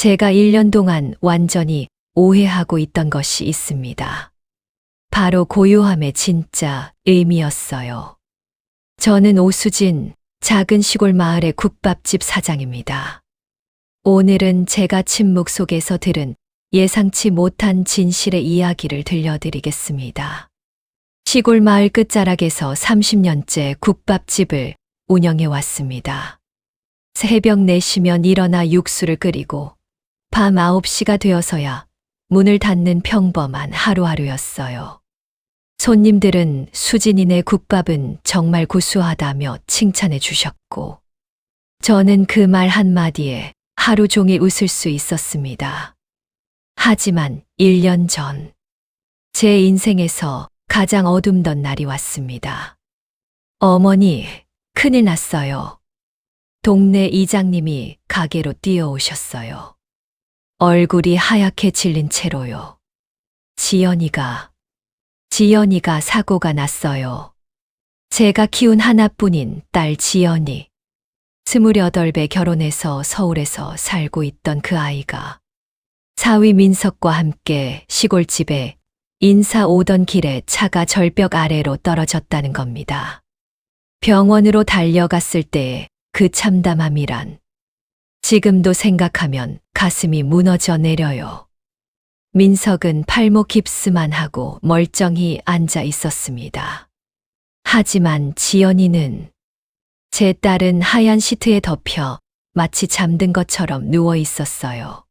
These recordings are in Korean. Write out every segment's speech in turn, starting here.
제가 1년 동안 완전히 오해하고 있던 것이 있습니다. 바로 고요함의 진짜 의미였어요. 저는 오수진, 작은 시골 마을의 국밥집 사장입니다. 오늘은 제가 침묵 속에서 들은 예상치 못한 진실의 이야기를 들려드리겠습니다. 시골 마을 끝자락에서 30년째 국밥집을 운영해 왔습니다. 새벽 4시면 일어나 육수를 끓이고 밤 9시가 되어서야 문을 닫는 평범한 하루하루였어요. 손님들은 수진이네 국밥은 정말 구수하다며 칭찬해 주셨고, 저는 그 말 한마디에 하루 종일 웃을 수 있었습니다. 하지만 1년 전, 제 인생에서 가장 어둠던 날이 왔습니다. 어머니, 큰일 났어요. 동네 이장님이 가게로 뛰어오셨어요. 얼굴이 하얗게 질린 채로요. 지연이가 사고가 났어요. 제가 키운 하나뿐인 딸 지연이. 28배 결혼해서 서울에서 살고 있던 그 아이가 사위 민석과 함께 시골집에 인사 오던 길에 차가 절벽 아래로 떨어졌다는 겁니다. 병원으로 달려갔을 때의 그 참담함이란 지금도 생각하면 가슴이 무너져 내려요. 민석은 팔목 깁스만 하고 멀쩡히 앉아 있었습니다. 하지만 지연이는, 제 딸은 하얀 시트에 덮여 마치 잠든 것처럼 누워 있었어요.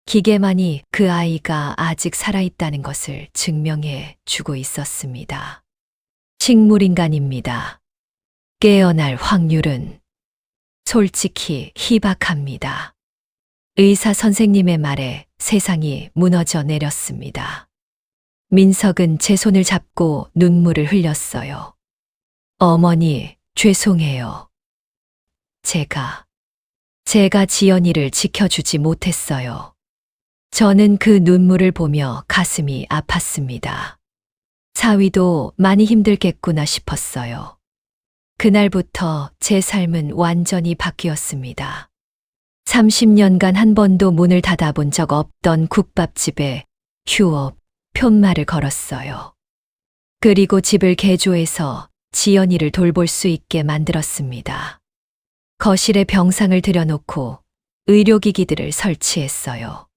기계만이 그 아이가 아직 살아있다는 것을 증명해 주고 있었습니다. 식물인간입니다. 깨어날 확률은 솔직히 희박합니다. 의사 선생님의 말에 세상이 무너져 내렸습니다. 민석은 제 손을 잡고 눈물을 흘렸어요. 어머니, 죄송해요. 제가 지연이를 지켜주지 못했어요. 저는 그 눈물을 보며 가슴이 아팠습니다. 사위도 많이 힘들겠구나 싶었어요. 그날부터 제 삶은 완전히 바뀌었습니다. 30년간 한 번도 문을 닫아본 적 없던 국밥집에 휴업, 편말을 걸었어요. 그리고 집을 개조해서 지연이를 돌볼 수 있게 만들었습니다. 거실에 병상을 들여놓고 의료기기들을 설치했어요.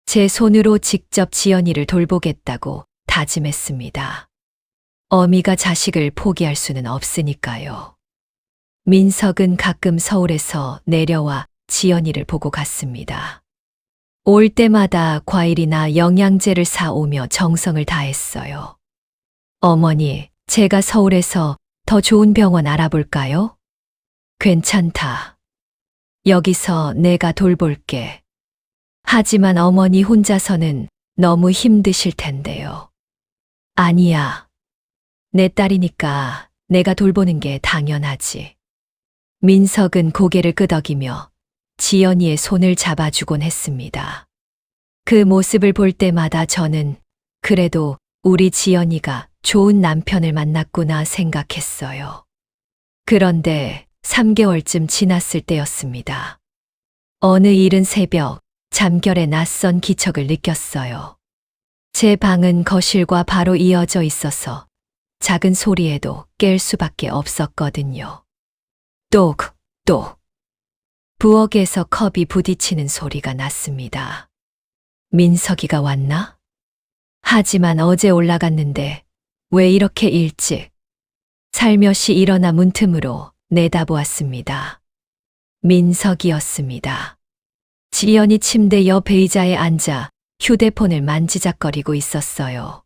제 손으로 직접 지연이를 돌보겠다고 다짐했습니다. 어미가 자식을 포기할 수는 없으니까요. 민석은 가끔 서울에서 내려와 지연이를 보고 갔습니다. 올 때마다 과일이나 영양제를 사오며 정성을 다했어요. 어머니, 제가 서울에서 더 좋은 병원 알아볼까요? 괜찮다. 여기서 내가 돌볼게. 하지만 어머니 혼자서는 너무 힘드실 텐데요. 아니야. 내 딸이니까 내가 돌보는 게 당연하지. 민석은 고개를 끄덕이며 지연이의 손을 잡아주곤 했습니다. 그 모습을 볼 때마다 저는 그래도 우리 지연이가 좋은 남편을 만났구나 생각했어요. 그런데 3개월쯤 지났을 때였습니다. 어느 이른 새벽, 잠결에 낯선 기척을 느꼈어요. 제 방은 거실과 바로 이어져 있어서 작은 소리에도 깰 수밖에 없었거든요. 똑똑. 부엌에서 컵이 부딪히는 소리가 났습니다. 민석이가 왔나? 하지만 어제 올라갔는데 왜 이렇게 일찍? 살며시 일어나 문틈으로 내다보았습니다. 민석이었습니다. 지연이 침대 옆 의자에 앉아 휴대폰을 만지작거리고 있었어요.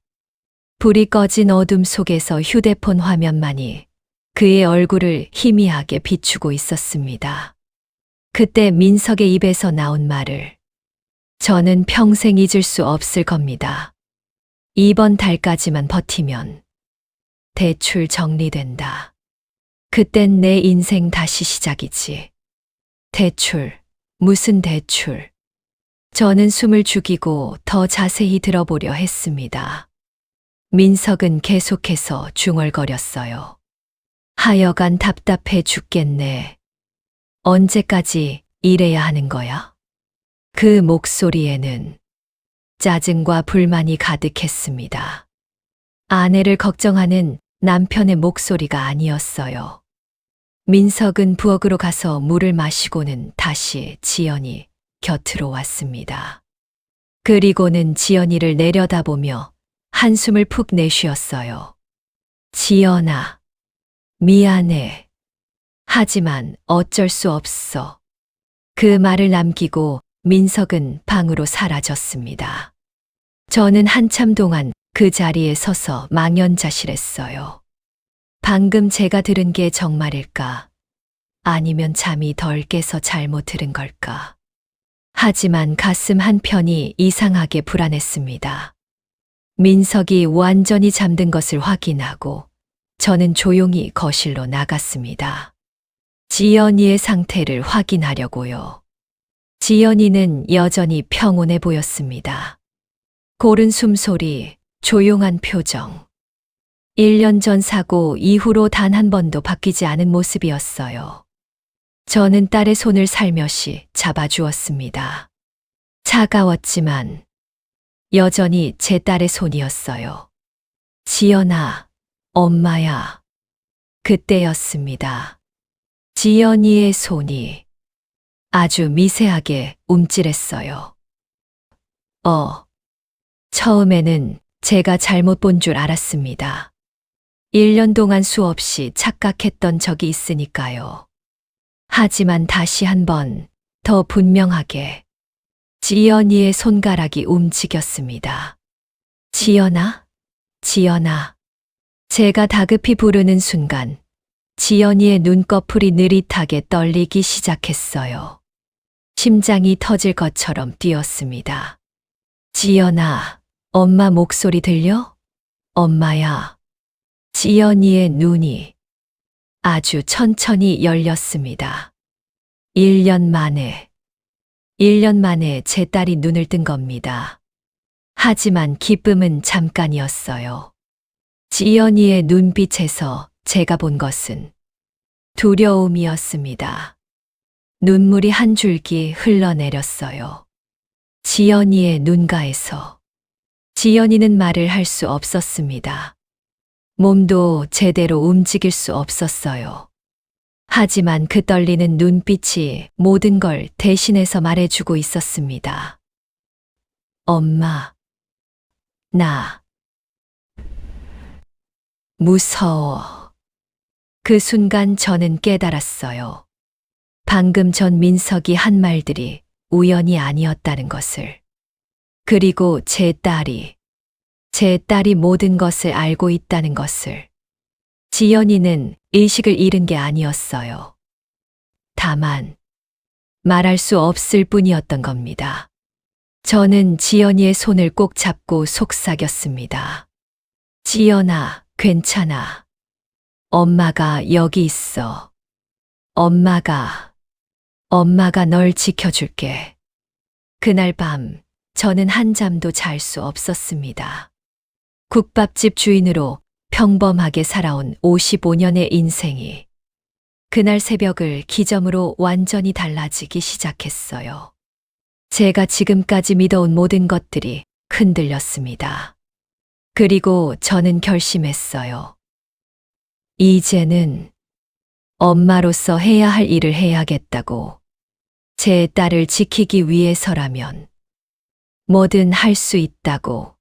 불이 꺼진 어둠 속에서 휴대폰 화면만이 그의 얼굴을 희미하게 비추고 있었습니다. 그때 민석의 입에서 나온 말을 저는 평생 잊을 수 없을 겁니다. 이번 달까지만 버티면 대출 정리된다. 그땐 내 인생 다시 시작이지. 대출, 무슨 대출. 저는 숨을 죽이고 더 자세히 들어보려 했습니다. 민석은 계속해서 중얼거렸어요. 하여간 답답해 죽겠네. 언제까지 이래야 하는 거야? 그 목소리에는 짜증과 불만이 가득했습니다. 아내를 걱정하는 남편의 목소리가 아니었어요. 민석은 부엌으로 가서 물을 마시고는 다시 지연이 곁으로 왔습니다. 그리고는 지연이를 내려다보며 한숨을 푹 내쉬었어요. 지연아, 미안해. 하지만 어쩔 수 없어. 그 말을 남기고 민석은 방으로 사라졌습니다. 저는 한참 동안 그 자리에 서서 망연자실했어요. 방금 제가 들은 게 정말일까? 아니면 잠이 덜 깨서 잘못 들은 걸까? 하지만 가슴 한편이 이상하게 불안했습니다. 민석이 완전히 잠든 것을 확인하고 저는 조용히 거실로 나갔습니다. 지연이의 상태를 확인하려고요. 지연이는 여전히 평온해 보였습니다. 고른 숨소리, 조용한 표정. 1년 전 사고 이후로 단 한 번도 바뀌지 않은 모습이었어요. 저는 딸의 손을 살며시 잡아주었습니다. 차가웠지만 여전히 제 딸의 손이었어요. 지연아, 엄마야. 그때였습니다. 지연이의 손이 아주 미세하게 움찔했어요. 처음에는 제가 잘못 본 줄 알았습니다. 1년 동안 수없이 착각했던 적이 있으니까요. 하지만 다시 한번 더 분명하게 지연이의 손가락이 움직였습니다. 지연아, 지연아. 제가 다급히 부르는 순간 지연이의 눈꺼풀이 느릿하게 떨리기 시작했어요. 심장이 터질 것처럼 뛰었습니다. 지연아, 엄마 목소리 들려? 엄마야. 지연이의 눈이 아주 천천히 열렸습니다. 1년 만에 제 딸이 눈을 뜬 겁니다. 하지만 기쁨은 잠깐이었어요. 지연이의 눈빛에서 제가 본 것은 두려움이었습니다. 눈물이 한 줄기 흘러내렸어요. 지연이의 눈가에서. 지연이는 말을 할 수 없었습니다. 몸도 제대로 움직일 수 없었어요. 하지만 그 떨리는 눈빛이 모든 걸 대신해서 말해주고 있었습니다. 엄마, 나 무서워. 그 순간 저는 깨달았어요. 방금 전 민석이 한 말들이 우연이 아니었다는 것을. 그리고 제 딸이 모든 것을 알고 있다는 것을. 지연이는 의식을 잃은 게 아니었어요. 다만 말할 수 없을 뿐이었던 겁니다. 저는 지연이의 손을 꼭 잡고 속삭였습니다. 지연아, 괜찮아. 엄마가 여기 있어. 엄마가 널 지켜줄게. 그날 밤 저는 한잠도 잘 수 없었습니다. 국밥집 주인으로 평범하게 살아온 55년의 인생이 그날 새벽을 기점으로 완전히 달라지기 시작했어요. 제가 지금까지 믿어온 모든 것들이 흔들렸습니다. 그리고 저는 결심했어요. 이제는 엄마로서 해야 할 일을 해야겠다고. 제 딸을 지키기 위해서라면 뭐든 할 수 있다고.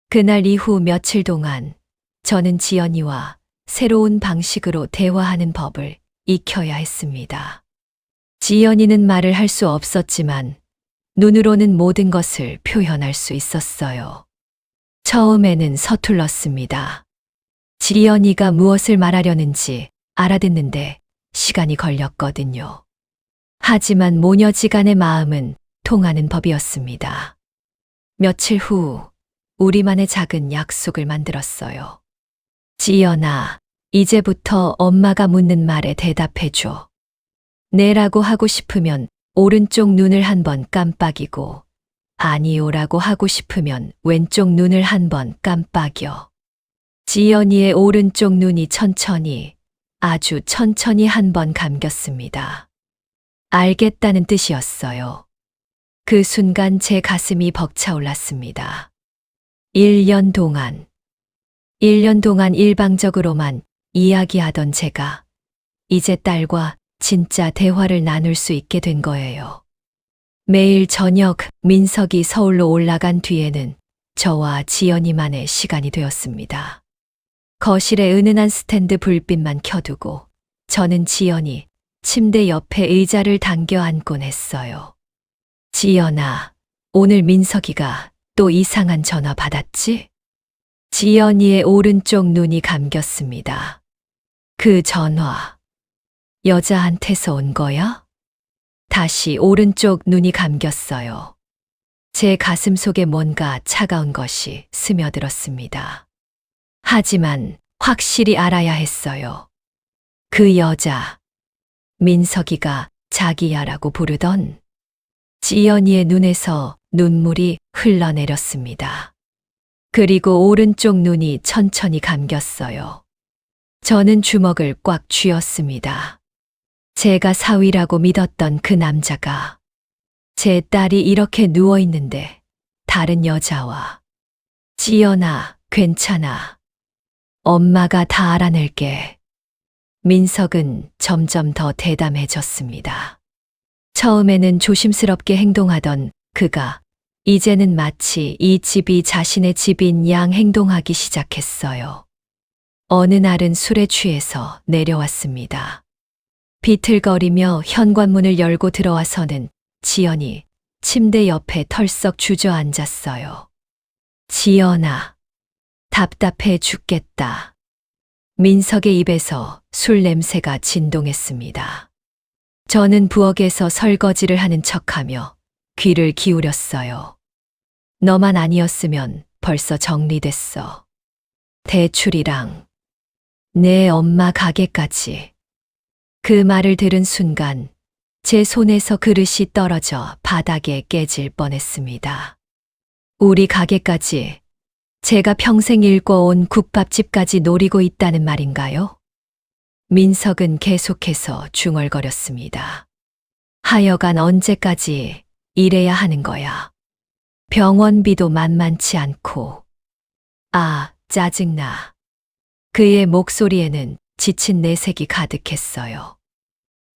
그날 이후 며칠 동안 저는 지연이와 새로운 방식으로 대화하는 법을 익혀야 했습니다. 지연이는 말을 할 수 없었지만 눈으로는 모든 것을 표현할 수 있었어요. 처음에는 서툴렀습니다. 지연이가 무엇을 말하려는지 알아듣는데 시간이 걸렸거든요. 하지만 모녀지간의 마음은 통하는 법이었습니다. 며칠 후 우리만의 작은 약속을 만들었어요. 지연아, 이제부터 엄마가 묻는 말에 대답해줘. 네라고 하고 싶으면 오른쪽 눈을 한번 깜빡이고, 아니요라고 하고 싶으면 왼쪽 눈을 한번 깜빡여. 지연이의 오른쪽 눈이 천천히, 아주 천천히 한번 감겼습니다. 알겠다는 뜻이었어요. 그 순간 제 가슴이 벅차올랐습니다. 1년 동안, 1년 동안 일방적으로만 이야기하던 제가 이제 딸과 진짜 대화를 나눌 수 있게 된 거예요. 매일 저녁 민석이 서울로 올라간 뒤에는 저와 지연이만의 시간이 되었습니다. 거실에 은은한 스탠드 불빛만 켜두고 저는 지연이 침대 옆에 의자를 당겨 앉곤 했어요. 지연아, 오늘 민석이가 또 이상한 전화 받았지? 지연이의 오른쪽 눈이 감겼습니다. 그 전화, 여자한테서 온 거야? 다시 오른쪽 눈이 감겼어요. 제 가슴 속에 뭔가 차가운 것이 스며들었습니다. 하지만 확실히 알아야 했어요. 그 여자, 민석이가 자기야라고 부르던. 지연이의 눈에서 눈물이 흘러내렸습니다. 그리고 오른쪽 눈이 천천히 감겼어요. 저는 주먹을 꽉 쥐었습니다. 제가 사위라고 믿었던 그 남자가 제 딸이 이렇게 누워있는데 다른 여자와. 지연아, 괜찮아. 엄마가 다 알아낼게. 민석은 점점 더 대담해졌습니다. 처음에는 조심스럽게 행동하던 그가 이제는 마치 이 집이 자신의 집인 양 행동하기 시작했어요. 어느 날은 술에 취해서 내려왔습니다. 비틀거리며 현관문을 열고 들어와서는 지연이 침대 옆에 털썩 주저앉았어요. 지연아, 답답해 죽겠다. 민석의 입에서 술 냄새가 진동했습니다. 저는 부엌에서 설거지를 하는 척하며 귀를 기울였어요. 너만 아니었으면 벌써 정리됐어. 대출이랑 내 엄마 가게까지. 그 말을 들은 순간 제 손에서 그릇이 떨어져 바닥에 깨질 뻔했습니다. 우리 가게까지, 제가 평생 일궈온 국밥집까지 노리고 있다는 말인가요? 민석은 계속해서 중얼거렸습니다. 하여간 언제까지 이래야 하는 거야. 병원비도 만만치 않고. 아, 짜증나. 그의 목소리에는 지친 내색이 가득했어요.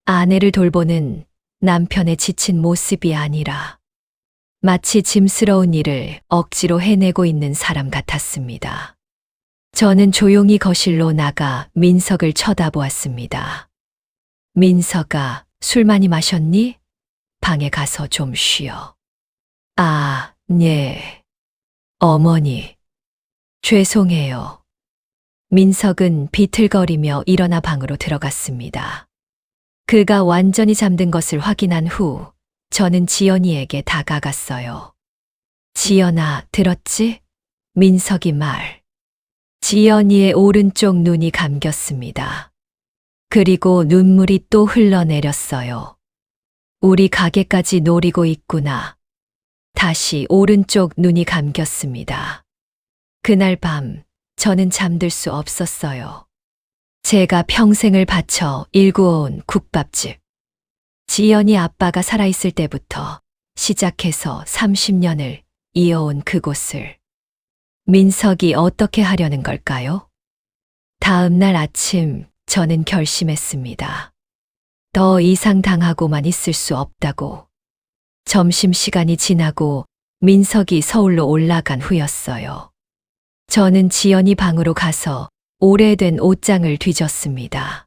아내를 돌보는 남편의 지친 모습이 아니라 마치 짐스러운 일을 억지로 해내고 있는 사람 같았습니다. 저는 조용히 거실로 나가 민석을 쳐다보았습니다. 민석아, 술 많이 마셨니? 방에 가서 좀 쉬어. 아, 네. 어머니. 죄송해요. 민석은 비틀거리며 일어나 방으로 들어갔습니다. 그가 완전히 잠든 것을 확인한 후 저는 지연이에게 다가갔어요. 지연아, 들었지? 민석이 말. 지연이의 오른쪽 눈이 감겼습니다. 그리고 눈물이 또 흘러내렸어요. 우리 가게까지 노리고 있구나. 다시 오른쪽 눈이 감겼습니다. 그날 밤 저는 잠들 수 없었어요. 제가 평생을 바쳐 일구어온 국밥집. 지연이 아빠가 살아있을 때부터 시작해서 30년을 이어온 그곳을. 민석이 어떻게 하려는 걸까요? 다음 날 아침 저는 결심했습니다. 더 이상 당하고만 있을 수 없다고. 점심시간이 지나고 민석이 서울로 올라간 후였어요. 저는 지연이 방으로 가서 오래된 옷장을 뒤졌습니다.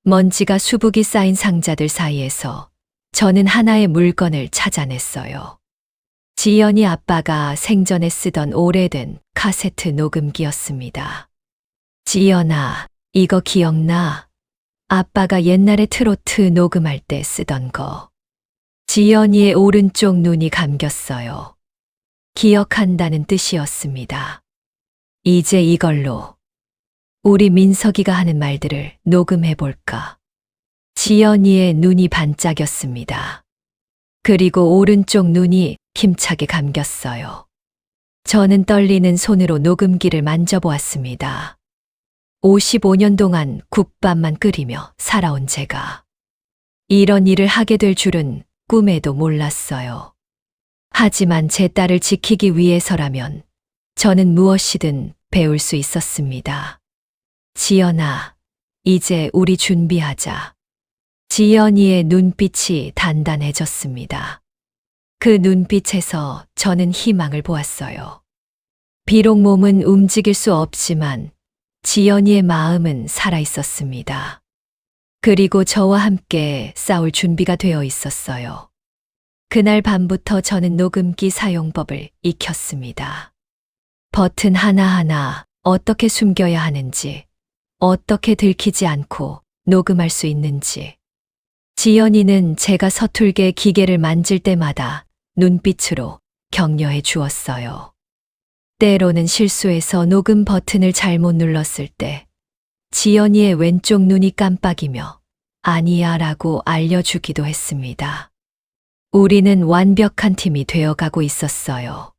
먼지가 수북이 쌓인 상자들 사이에서 저는 하나의 물건을 찾아냈어요. 지연이 아빠가 생전에 쓰던 오래된 카세트 녹음기였습니다. 지연아, 이거 기억나? 아빠가 옛날에 트로트 녹음할 때 쓰던 거. 지연이의 오른쪽 눈이 감겼어요. 기억한다는 뜻이었습니다. 이제 이걸로 우리 민석이가 하는 말들을 녹음해볼까. 지연이의 눈이 반짝였습니다. 그리고 오른쪽 눈이 힘차게 감겼어요. 저는 떨리는 손으로 녹음기를 만져보았습니다. 55년 동안 국밥만 끓이며 살아온 제가 이런 일을 하게 될 줄은 꿈에도 몰랐어요. 하지만 제 딸을 지키기 위해서라면 저는 무엇이든 배울 수 있었습니다. 지연아, 이제 우리 준비하자. 지연이의 눈빛이 단단해졌습니다. 그 눈빛에서 저는 희망을 보았어요. 비록 몸은 움직일 수 없지만 지연이의 마음은 살아 있었습니다. 그리고 저와 함께 싸울 준비가 되어 있었어요. 그날 밤부터 저는 녹음기 사용법을 익혔습니다. 버튼 하나하나 어떻게 숨겨야 하는지, 어떻게 들키지 않고 녹음할 수 있는지. 지연이는 제가 서툴게 기계를 만질 때마다 눈빛으로 격려해 주었어요. 때로는 실수해서 녹음 버튼을 잘못 눌렀을 때 지연이의 왼쪽 눈이 깜빡이며 아니야 라고 알려주기도 했습니다. 우리는 완벽한 팀이 되어가고 있었어요.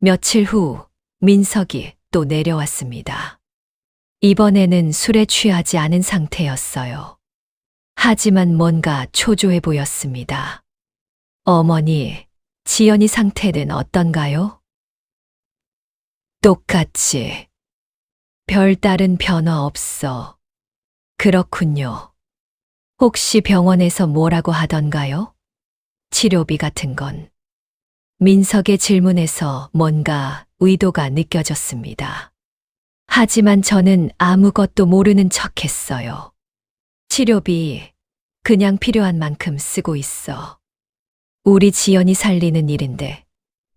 며칠 후 민석이 또 내려왔습니다. 이번에는 술에 취하지 않은 상태였어요. 하지만 뭔가 초조해 보였습니다. 어머니, 지연이 상태는 어떤가요? 똑같지. 별다른 변화 없어. 그렇군요. 혹시 병원에서 뭐라고 하던가요? 치료비 같은 건. 민석의 질문에서 뭔가 의도가 느껴졌습니다. 하지만 저는 아무것도 모르는 척했어요. 치료비 그냥 필요한 만큼 쓰고 있어. 우리 지연이 살리는 일인데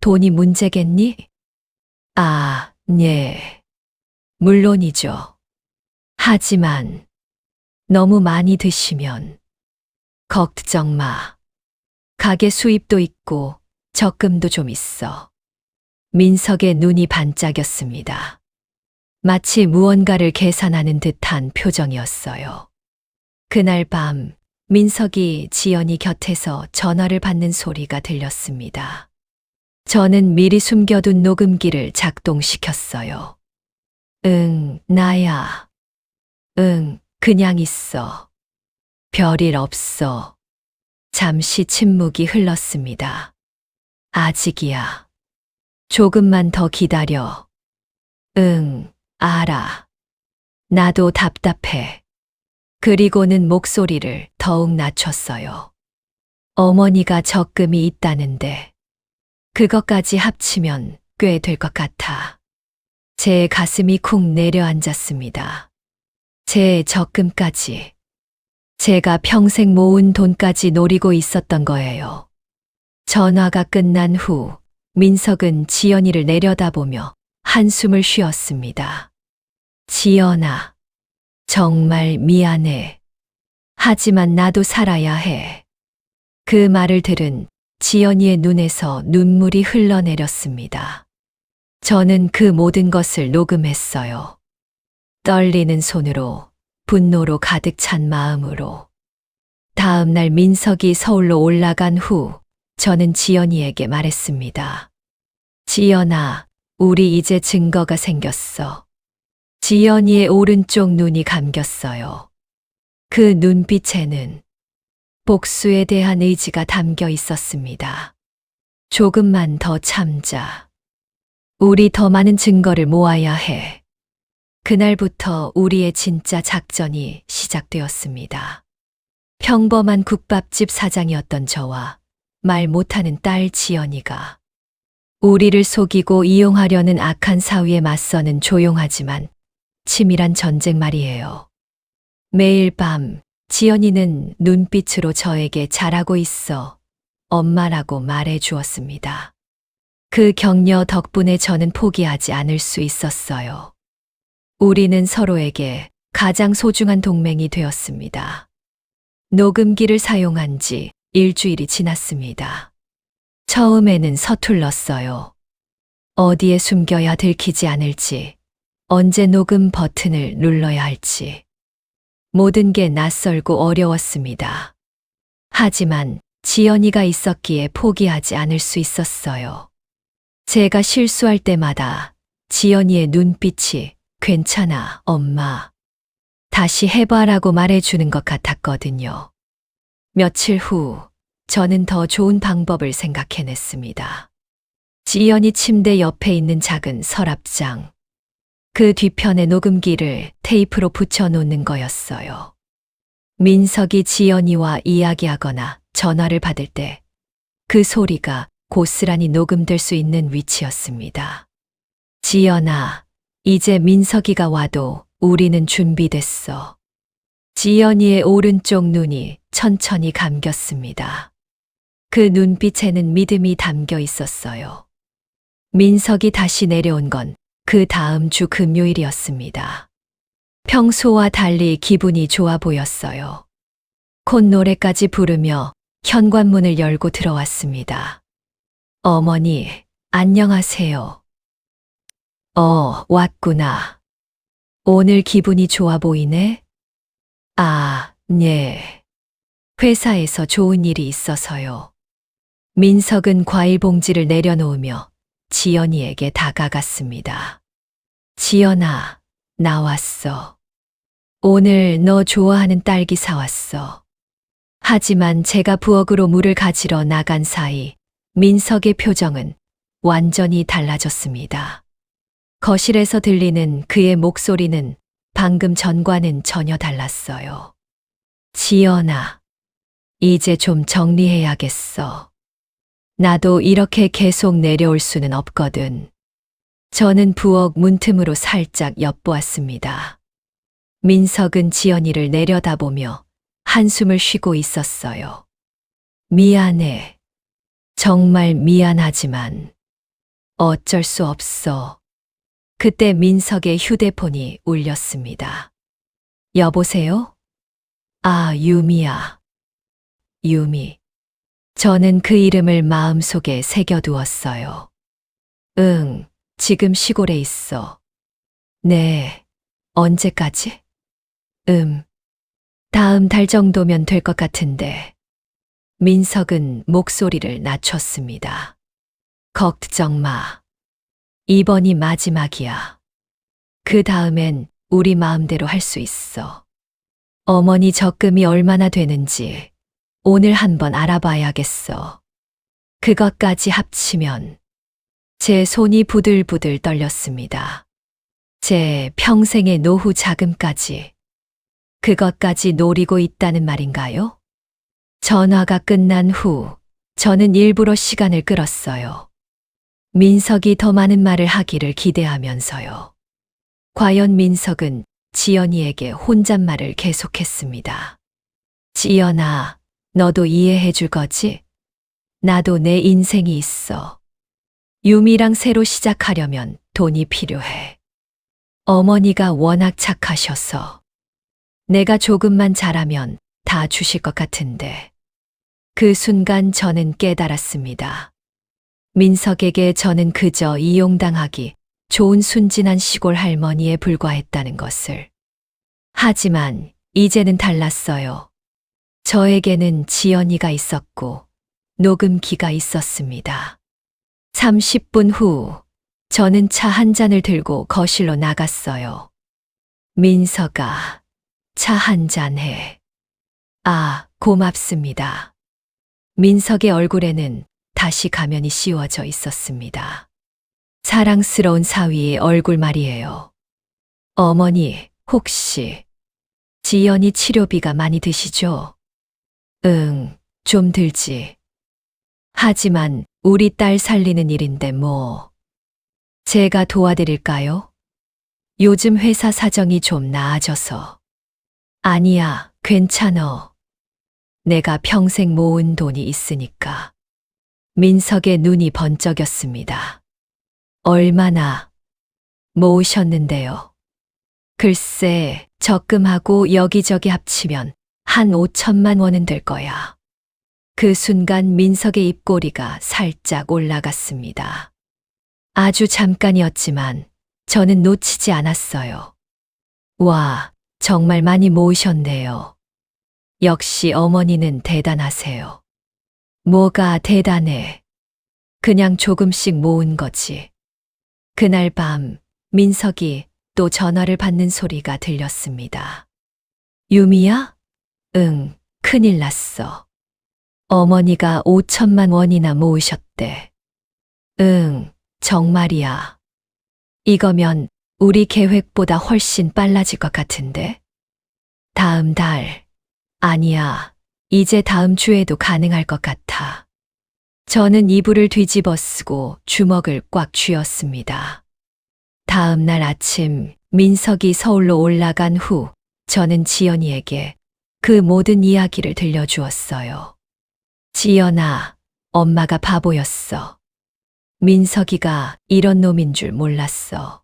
돈이 문제겠니? 아, 네. 물론이죠. 하지만 너무 많이 드시면 걱정 마. 가게 수입도 있고 적금도 좀 있어. 민석의 눈이 반짝였습니다. 마치 무언가를 계산하는 듯한 표정이었어요. 그날 밤 민석이 지연이 곁에서 전화를 받는 소리가 들렸습니다. 저는 미리 숨겨둔 녹음기를 작동시켰어요. 응, 나야. 응, 그냥 있어. 별일 없어. 잠시 침묵이 흘렀습니다. 아직이야. 조금만 더 기다려. 응, 알아. 나도 답답해. 그리고는 목소리를 더욱 낮췄어요. 어머니가 적금이 있다는데 그것까지 합치면 꽤 될 것 같아. 제 가슴이 쿵 내려앉았습니다. 제 적금까지. 제가 평생 모은 돈까지 노리고 있었던 거예요. 전화가 끝난 후 민석은 지연이를 내려다보며 한숨을 쉬었습니다. 지연아, 정말 미안해. 하지만 나도 살아야 해. 그 말을 들은 지연이의 눈에서 눈물이 흘러내렸습니다. 저는 그 모든 것을 녹음했어요. 떨리는 손으로, 분노로 가득 찬 마음으로. 다음 날 민석이 서울로 올라간 후 저는 지연이에게 말했습니다. 지연아, 우리 이제 증거가 생겼어. 지연이의 오른쪽 눈이 감겼어요. 그 눈빛에는 복수에 대한 의지가 담겨 있었습니다. 조금만 더 참자. 우리 더 많은 증거를 모아야 해. 그날부터 우리의 진짜 작전이 시작되었습니다. 평범한 국밥집 사장이었던 저와 말 못하는 딸 지연이가 우리를 속이고 이용하려는 악한 사위에 맞서는 조용하지만 치밀한 전쟁 말이에요. 매일 밤 지연이는 눈빛으로 저에게 잘하고 있어 엄마라고 말해 주었습니다. 그 격려 덕분에 저는 포기하지 않을 수 있었어요. 우리는 서로에게 가장 소중한 동맹이 되었습니다. 녹음기를 사용한 지 일주일이 지났습니다. 처음에는 서툴렀어요. 어디에 숨겨야 들키지 않을지, 언제 녹음 버튼을 눌러야 할지. 모든 게 낯설고 어려웠습니다. 하지만 지연이가 있었기에 포기하지 않을 수 있었어요. 제가 실수할 때마다 지연이의 눈빛이 괜찮아, 엄마. 다시 해봐라고 말해주는 것 같았거든요. 며칠 후 저는 더 좋은 방법을 생각해냈습니다. 지연이 침대 옆에 있는 작은 서랍장. 그 뒤편에 녹음기를 테이프로 붙여놓는 거였어요. 민석이 지연이와 이야기하거나 전화를 받을 때 그 소리가 고스란히 녹음될 수 있는 위치였습니다. 지연아, 이제 민석이가 와도 우리는 준비됐어. 지연이의 오른쪽 눈이 천천히 감겼습니다. 그 눈빛에는 믿음이 담겨 있었어요. 민석이 다시 내려온 건 그 다음 주 금요일이었습니다. 평소와 달리 기분이 좋아 보였어요. 콧노래까지 부르며 현관문을 열고 들어왔습니다. 어머니, 안녕하세요. 왔구나. 오늘 기분이 좋아 보이네? 아, 네. 회사에서 좋은 일이 있어서요. 민석은 과일 봉지를 내려놓으며 지연이에게 다가갔습니다. 지연아, 나왔어. 오늘 너 좋아하는 딸기 사왔어. 하지만 제가 부엌으로 물을 가지러 나간 사이 민석의 표정은 완전히 달라졌습니다. 거실에서 들리는 그의 목소리는 방금 전과는 전혀 달랐어요. 지연아, 이제 좀 정리해야겠어. 나도 이렇게 계속 내려올 수는 없거든. 저는 부엌 문틈으로 살짝 엿보았습니다. 민석은 지연이를 내려다보며 한숨을 쉬고 있었어요. 미안해. 정말 미안하지만 어쩔 수 없어. 그때 민석의 휴대폰이 울렸습니다. 여보세요? 아, 유미야. 유미. 저는 그 이름을 마음속에 새겨두었어요. 응, 지금 시골에 있어. 네, 언제까지? 다음 달 정도면 될 것 같은데. 민석은 목소리를 낮췄습니다. 걱정 마. 이번이 마지막이야. 그 다음엔 우리 마음대로 할 수 있어. 어머니 적금이 얼마나 되는지 오늘 한번 알아봐야겠어. 그것까지 합치면 제 손이 부들부들 떨렸습니다. 제 평생의 노후 자금까지. 그것까지 노리고 있다는 말인가요? 전화가 끝난 후 저는 일부러 시간을 끌었어요. 민석이 더 많은 말을 하기를 기대하면서요. 과연 민석은 지연이에게 혼잣말을 계속했습니다. 지연아, 너도 이해해 줄 거지? 나도 내 인생이 있어. 유미랑 새로 시작하려면 돈이 필요해. 어머니가 워낙 착하셔서 내가 조금만 잘하면 다 주실 것 같은데. 그 순간 저는 깨달았습니다. 민석에게 저는 그저 이용당하기 좋은 순진한 시골 할머니에 불과했다는 것을. 하지만 이제는 달랐어요. 저에게는 지연이가 있었고 녹음기가 있었습니다. 30분 후 저는 차 한 잔을 들고 거실로 나갔어요. 민석아, 차 한 잔 해. 아, 고맙습니다. 민석의 얼굴에는 다시 가면이 씌워져 있었습니다. 사랑스러운 사위의 얼굴 말이에요. 어머니, 혹시 지연이 치료비가 많이 드시죠? 응, 좀 들지. 하지만 우리 딸 살리는 일인데 뭐. 제가 도와드릴까요? 요즘 회사 사정이 좀 나아져서. 아니야, 괜찮어. 내가 평생 모은 돈이 있으니까. 민석의 눈이 번쩍였습니다. 얼마나 모으셨는데요? 글쎄, 적금하고 여기저기 합치면 한 5천만 원은 될 거야. 그 순간 민석의 입꼬리가 살짝 올라갔습니다. 아주 잠깐이었지만 저는 놓치지 않았어요. 와, 정말 많이 모으셨네요. 역시 어머니는 대단하세요. 뭐가 대단해. 그냥 조금씩 모은 거지. 그날 밤 민석이 또 전화를 받는 소리가 들렸습니다. 유미야? 응, 큰일 났어. 어머니가 5천만 원이나 모으셨대. 응, 정말이야. 이거면 우리 계획보다 훨씬 빨라질 것 같은데? 다음 달. 아니야. 이제 다음 주에도 가능할 것 같아. 저는 이불을 뒤집어 쓰고 주먹을 꽉 쥐었습니다. 다음 날 아침 민석이 서울로 올라간 후 저는 지연이에게 그 모든 이야기를 들려주었어요. 지연아, 엄마가 바보였어. 민석이가 이런 놈인 줄 몰랐어.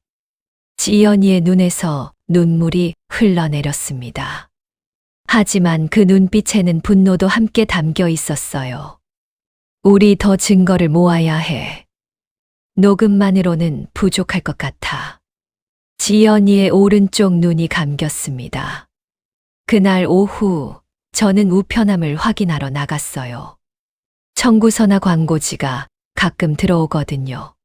지연이의 눈에서 눈물이 흘러내렸습니다. 하지만 그 눈빛에는 분노도 함께 담겨 있었어요. 우리 더 증거를 모아야 해. 녹음만으로는 부족할 것 같아. 지연이의 오른쪽 눈이 감겼습니다. 그날 오후 저는 우편함을 확인하러 나갔어요. 청구서나 광고지가 가끔 들어오거든요.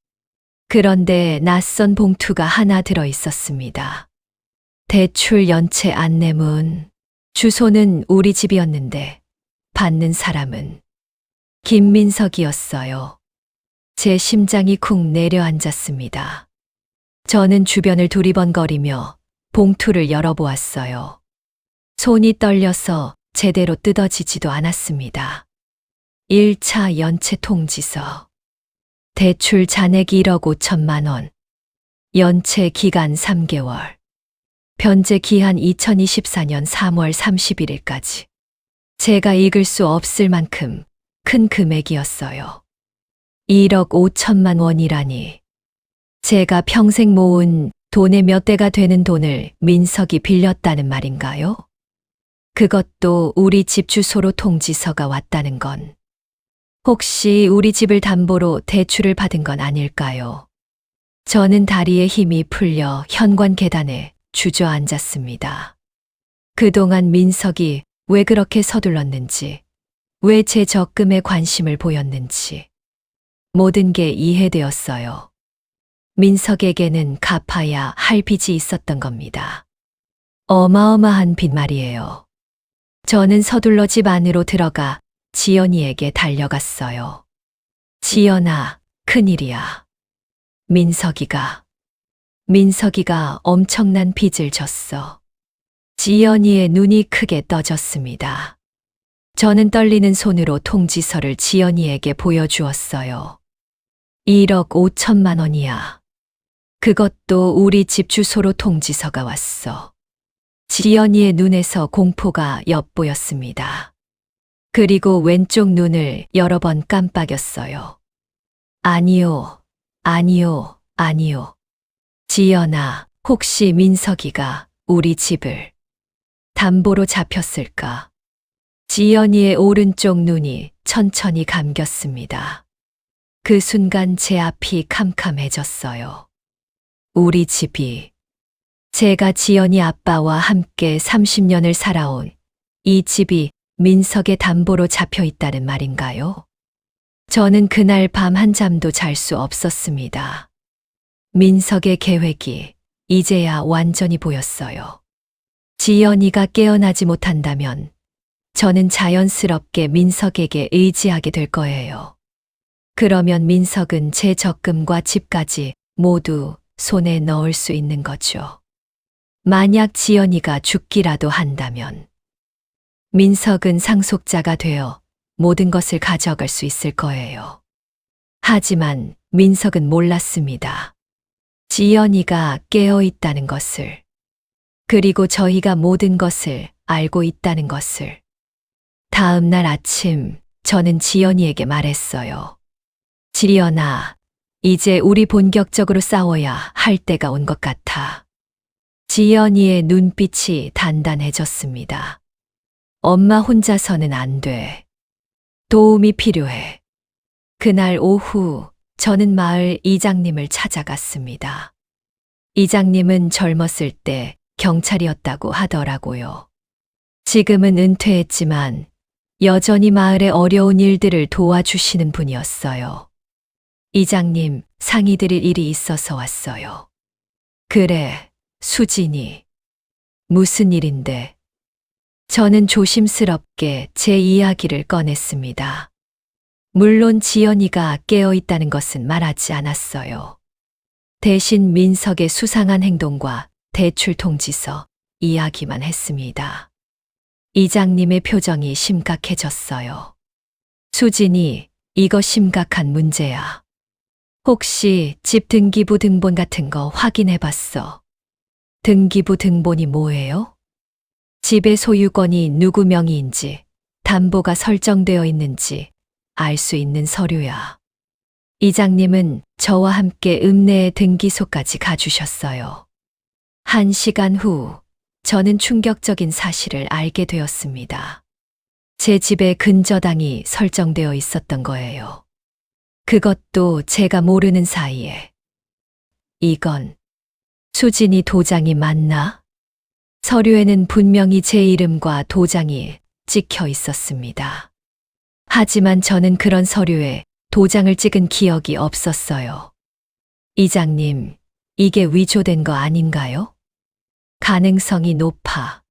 그런데 낯선 봉투가 하나 들어 있었습니다. 대출 연체 안내문. 주소는 우리 집이었는데 받는 사람은 김민석이었어요. 제 심장이 쿵 내려앉았습니다. 저는 주변을 두리번거리며 봉투를 열어보았어요. 손이 떨려서 제대로 뜯어지지도 않았습니다. 1차 연체 통지서. 대출 잔액 1억 5천만 원. 연체 기간 3개월. 변제 기한 2024년 3월 31일까지. 제가 읽을 수 없을 만큼 큰 금액이었어요. 1억 5천만 원이라니. 제가 평생 모은 돈의 몇 배가 되는 돈을 민석이 빌렸다는 말인가요? 그것도 우리 집 주소로 통지서가 왔다는 건 혹시 우리 집을 담보로 대출을 받은 건 아닐까요? 저는 다리에 힘이 풀려 현관 계단에 주저앉았습니다. 그동안 민석이 왜 그렇게 서둘렀는지, 왜 제 적금에 관심을 보였는지 모든 게 이해되었어요. 민석에게는 갚아야 할 빚이 있었던 겁니다. 어마어마한 빚 말이에요. 저는 서둘러 집 안으로 들어가 지연이에게 달려갔어요. 지연아, 큰일이야. 민석이가 엄청난 빚을 졌어. 지연이의 눈이 크게 떠졌습니다. 저는 떨리는 손으로 통지서를 지연이에게 보여주었어요. 1억 5천만 원이야. 그것도 우리 집 주소로 통지서가 왔어. 지연이의 눈에서 공포가 엿보였습니다. 그리고 왼쪽 눈을 여러 번 깜빡였어요. 아니요, 아니요, 아니요. 지연아, 혹시 민석이가 우리 집을 담보로 잡혔을까? 지연이의 오른쪽 눈이 천천히 감겼습니다. 그 순간 제 앞이 캄캄해졌어요. 우리 집이, 제가 지연이 아빠와 함께 30년을 살아온 이 집이 민석의 담보로 잡혀 있다는 말인가요? 저는 그날 밤 한잠도 잘 수 없었습니다. 민석의 계획이 이제야 완전히 보였어요. 지연이가 깨어나지 못한다면 저는 자연스럽게 민석에게 의지하게 될 거예요. 그러면 민석은 제 적금과 집까지 모두 손에 넣을 수 있는 거죠. 만약 지연이가 죽기라도 한다면 민석은 상속자가 되어 모든 것을 가져갈 수 있을 거예요. 하지만 민석은 몰랐습니다. 지연이가 깨어 있다는 것을, 그리고 저희가 모든 것을 알고 있다는 것을. 다음 날 아침 저는 지연이에게 말했어요. 지연아, 이제 우리 본격적으로 싸워야 할 때가 온 것 같아. 지연이의 눈빛이 단단해졌습니다. 엄마 혼자서는 안 돼. 도움이 필요해. 그날 오후 저는 마을 이장님을 찾아갔습니다. 이장님은 젊었을 때 경찰이었다고 하더라고요. 지금은 은퇴했지만 여전히 마을의 어려운 일들을 도와주시는 분이었어요. 이장님, 상의드릴 일이 있어서 왔어요. 그래, 수진이. 무슨 일인데? 저는 조심스럽게 제 이야기를 꺼냈습니다. 물론 지연이가 깨어 있다는 것은 말하지 않았어요. 대신 민석의 수상한 행동과 대출 통지서 이야기만 했습니다. 이장님의 표정이 심각해졌어요. 수진이, 이거 심각한 문제야. 혹시 집 등기부 등본 같은 거 확인해 봤어? 등기부 등본이 뭐예요? 집의 소유권이 누구 명의인지, 담보가 설정되어 있는지 알 수 있는 서류야. 이장님은 저와 함께 읍내의 등기소까지 가주셨어요. 1시간 후, 저는 충격적인 사실을 알게 되었습니다. 제 집에 근저당이 설정되어 있었던 거예요. 그것도 제가 모르는 사이에. 이건 수진이 도장이 맞나? 서류에는 분명히 제 이름과 도장이 찍혀 있었습니다. 하지만 저는 그런 서류에 도장을 찍은 기억이 없었어요. 이장님, 이게 위조된 거 아닌가요? 가능성이 높아.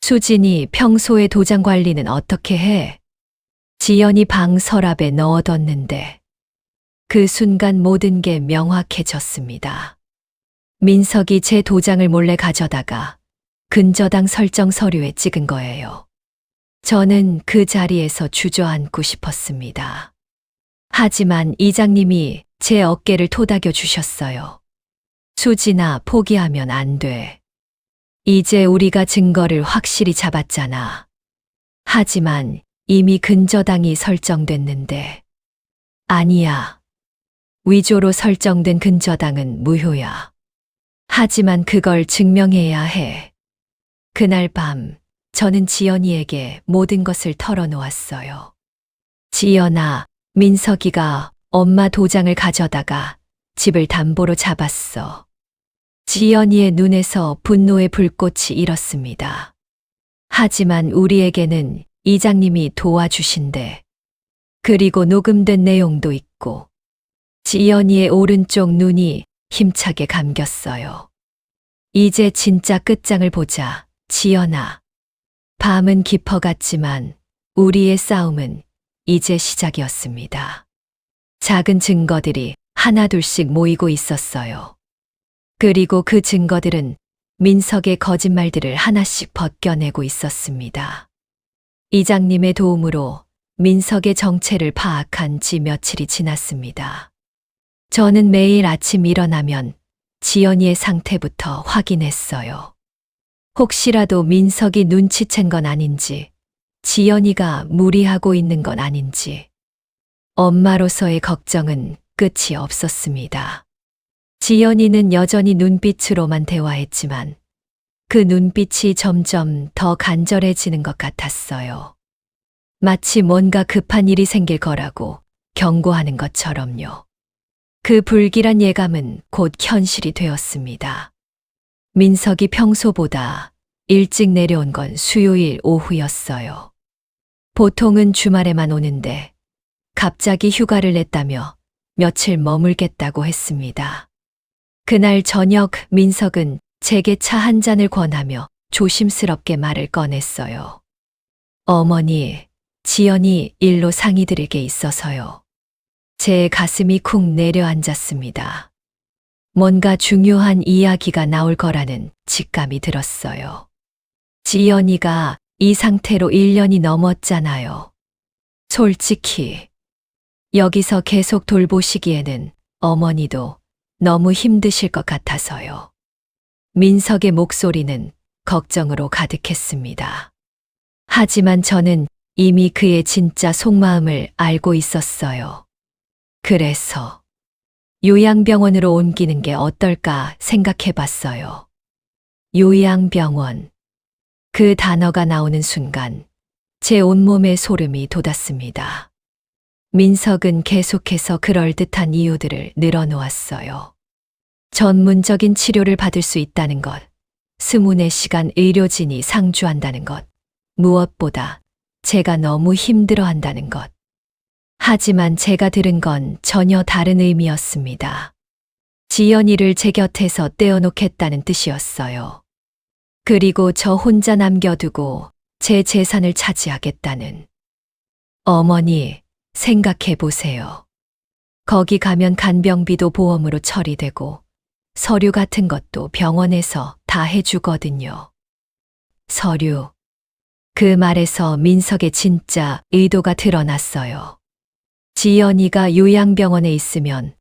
수진이 평소에 도장 관리는 어떻게 해? 지연이 방 서랍에 넣어뒀는데. 그 순간 모든 게 명확해졌습니다. 민석이 제 도장을 몰래 가져다가 근저당 설정 서류에 찍은 거예요. 저는 그 자리에서 주저앉고 싶었습니다. 하지만 이장님이 제 어깨를 토닥여 주셨어요. 수진아, 포기하면 안 돼. 이제 우리가 증거를 확실히 잡았잖아. 하지만 이미 근저당이 설정됐는데. 아니야. 위조로 설정된 근저당은 무효야. 하지만 그걸 증명해야 해. 그날 밤, 저는 지연이에게 모든 것을 털어놓았어요. 지연아, 민석이가 엄마 도장을 가져다가 집을 담보로 잡았어. 지연이의 눈에서 분노의 불꽃이 일었습니다. 하지만 우리에게는 이장님이 도와주신대. 그리고 녹음된 내용도 있고. 지연이의 오른쪽 눈이 힘차게 감겼어요. 이제 진짜 끝장을 보자, 지연아. 밤은 깊어갔지만 우리의 싸움은 이제 시작이었습니다. 작은 증거들이 하나둘씩 모이고 있었어요. 그리고 그 증거들은 민석의 거짓말들을 하나씩 벗겨내고 있었습니다. 이장님의 도움으로 민석의 정체를 파악한 지 며칠이 지났습니다. 저는 매일 아침 일어나면 지연이의 상태부터 확인했어요. 혹시라도 민석이 눈치챈 건 아닌지, 지연이가 무리하고 있는 건 아닌지. 엄마로서의 걱정은 끝이 없었습니다. 지연이는 여전히 눈빛으로만 대화했지만 그 눈빛이 점점 더 간절해지는 것 같았어요. 마치 뭔가 급한 일이 생길 거라고 경고하는 것처럼요. 그 불길한 예감은 곧 현실이 되었습니다. 민석이 평소보다 일찍 내려온 건 수요일 오후였어요. 보통은 주말에만 오는데 갑자기 휴가를 냈다며 며칠 머물겠다고 했습니다. 그날 저녁 민석은 제게 차 한 잔을 권하며 조심스럽게 말을 꺼냈어요. 어머니, 지연이 일로 상의드릴 게 있어서요. 제 가슴이 쿵 내려앉았습니다. 뭔가 중요한 이야기가 나올 거라는 직감이 들었어요. 지연이가 이 상태로 1년이 넘었잖아요. 솔직히 여기서 계속 돌보시기에는 어머니도 너무 힘드실 것 같아서요. 민석의 목소리는 걱정으로 가득했습니다. 하지만 저는 이미 그의 진짜 속마음을 알고 있었어요. 그래서 요양병원으로 옮기는 게 어떨까 생각해 봤어요. 요양병원. 그 단어가 나오는 순간 제 온몸에 소름이 돋았습니다. 민석은 계속해서 그럴듯한 이유들을 늘어놓았어요. 전문적인 치료를 받을 수 있다는 것, 24시간 의료진이 상주한다는 것, 무엇보다 제가 너무 힘들어한다는 것. 하지만 제가 들은 건 전혀 다른 의미였습니다. 지연이를 제 곁에서 떼어놓겠다는 뜻이었어요. 그리고 저 혼자 남겨두고 제 재산을 차지하겠다는. 어머니, 생각해 보세요. 거기 가면 간병비도 보험으로 처리되고 서류 같은 것도 병원에서 다 해주거든요. 서류. 그 말에서 민석의 진짜 의도가 드러났어요. 지연이가 요양병원에 있으면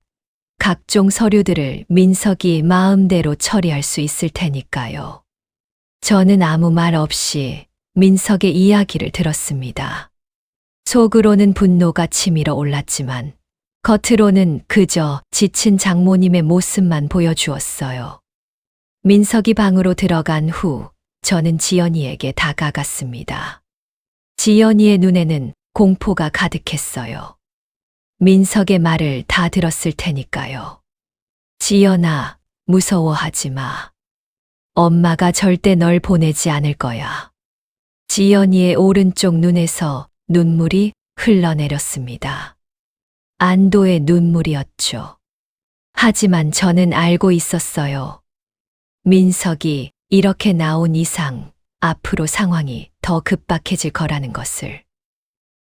각종 서류들을 민석이 마음대로 처리할 수 있을 테니까요. 저는 아무 말 없이 민석의 이야기를 들었습니다. 속으로는 분노가 치밀어 올랐지만 겉으로는 그저 지친 장모님의 모습만 보여주었어요. 민석이 방으로 들어간 후 저는 지연이에게 다가갔습니다. 지연이의 눈에는 공포가 가득했어요. 민석의 말을 다 들었을 테니까요. 지연아, 무서워하지 마. 엄마가 절대 널 보내지 않을 거야. 지연이의 오른쪽 눈에서 눈물이 흘러내렸습니다. 안도의 눈물이었죠. 하지만 저는 알고 있었어요. 민석이 이렇게 나온 이상 앞으로 상황이 더 급박해질 거라는 것을.